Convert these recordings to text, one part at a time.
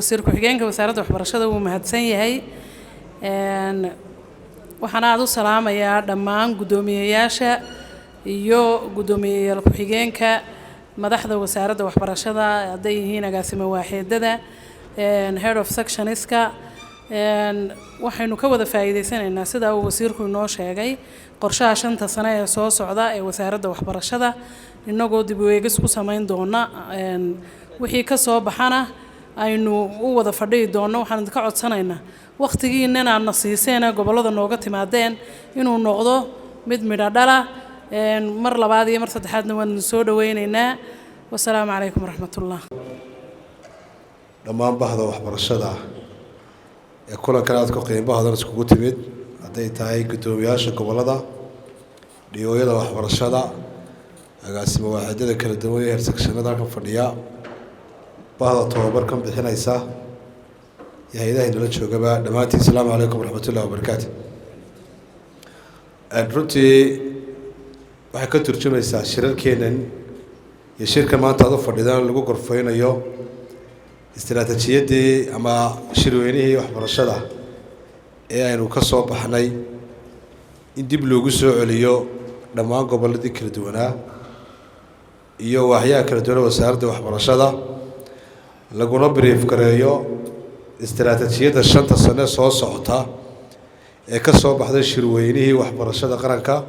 وزير ku-xigeenka wasaaradda waxbarashada wuu mahadsan yahay waxaan aad u salaamayaa dhammaan gudoomiyeyaasha iyo gudoomiyeyaal ku-xigeenka madaxda wasaaradda waxbarashada haday yihiin agaasimo waaxeedada head of sectionska waxaynu ka wada faa'iideysanaynaa sida uu wasiirku inoo sheegay qorshaha 5 sano ee soo socda ee wasaaradda waxbarashada inagoo dib u eegis ku sameyn doona wixii ka soo baxana aynu u wada fadhiyi doono waxaan ka codsanaynaa waqtigiina aan nasiiseen gobolada nooga timaadeen inuu noqdo mid midho dhala mar labaad iyo mar saddexaadna waan soo dhaweynaynaa wassalaamu calaykum waraxmatullaah dhammaan bahda waxbarashada ee kulankan aad ku qiimaha iskugu timid haday tahay gudoomiyaasha gobolada dhiyooyada waxbarashada agaasimo waaxidada kala duwan ee sectionada ka fadhiya bahda tababarkan bixinaysa hay'adaha inala joogaba dhamaantii assalaamu calaykum waraxmatullaahi wabarakaatuh runtii waxay ka turjumaysaa shirarkeenan iyo shirka maanta aad u fadhidaan lagu gorfeynayo istiraatiijiyadii ama shirweynihii waxbarashada ee aynu ka soo baxnay in dib loogu soo celiyo dhammaan goboladii kala duwanaa iyo waaxyaha kala duwan wasaaradda waxbarashada laguna brief gareeyo istiraatiijiyada 5 sano soo socota ee ka soo baxday shirweynihii waxbarashada qaranka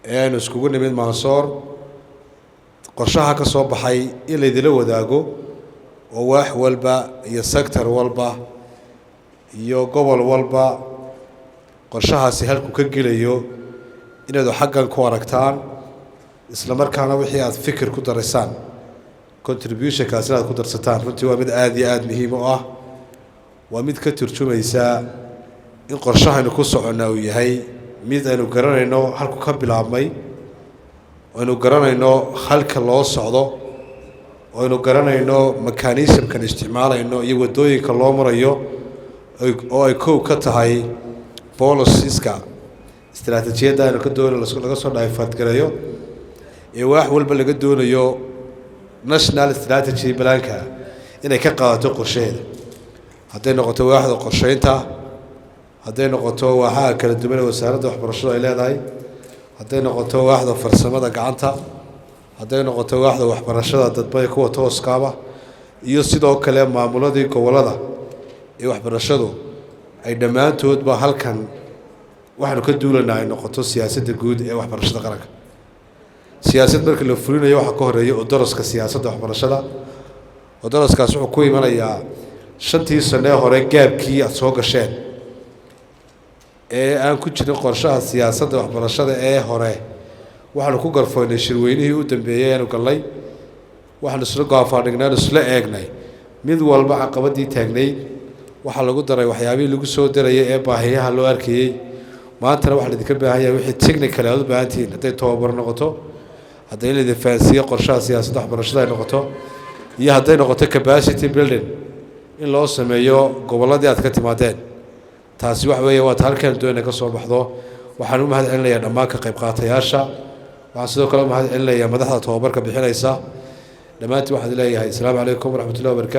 ee aynu iskugu nimid Mansoor qorshaha ka soo baxay in la idila wadaago oo wax walba iyo sector walba iyo gobol walba qorshahaasi halku ka gelayo inaad xaggan ku aragtaan isla markaana wixii aad fikir ku dareysaan contribution kaas aad ku darsataan runtii waa mid aad iyo aad muhiim u ah waa mid ka turjumaysa in qorshahaynu ku soconaa uu yahay mid aynu garanayno halku ka bilaabmay aynu garanayno halka loo socdo aynu garanayno mechanism-kan isticmaalayno iyo wadooyinka loo marayo oo ay koow ka tahay policies-ka istiraatiijiyada aynu ka doonayo laga soo dhaafad gareeyo ee wax walba laga doonayo national strategy planka inay ka qaadato qorsheeda haday noqoto waaxda qorsheynta haday noqoto waaxaha kala duwan wasaaradda waxbarashada ay leedahay haday noqoto waaxda farsamada gacanta haday noqoto waaxda waxbarashada dadbay kuwa tooskaaba iyo sidoo kale maamuladii gobolada ee waxbarashadu ay dhamaantoodba halkan waxaanu ka duulanaa ay noqoto siyaasadda guud ee waxbarashada qaranka siyaasadda marka la fulinayo waxa ka horeeya oo daraska siyaasadda waxbarashada oo daraskaas wuxuu ku imanayaa 5 sano hore gaabkii aad soo gasheen ee aan ku jirin qorshaha siyaasadda waxbarashada ee hore waxaanu ku garfoynay shirweynihii u dambeeyay aanu galnay waxaanu isla go'aanfadhignay isla eegnay mid walba caqabadii taagnayd waxa lagu daray waxyaabihii lagu soo darayay ee baahiyaha loo arkayay maanta waxa la idinka baahan yahay wixii technical aad u baahantiin haday tababar noqoto haday la defansiyo qorshaha siyaasadda waxbarashada ay noqoto iyo haday noqoto capacity building in loo sameeyo goboladii aad ka timaadeen taasi wax weeye waa halkan doonay ka soo baxdo waxaan u mahadcelinayaa dhammaan ka qayb qaatayaasha waxaan sidoo kale u mahadcelinayaa madaxda tababarka bixinaysa dhamaantii waxaan leeyahay assalaamu calaykum waraxmatullaahi wabarakaatuh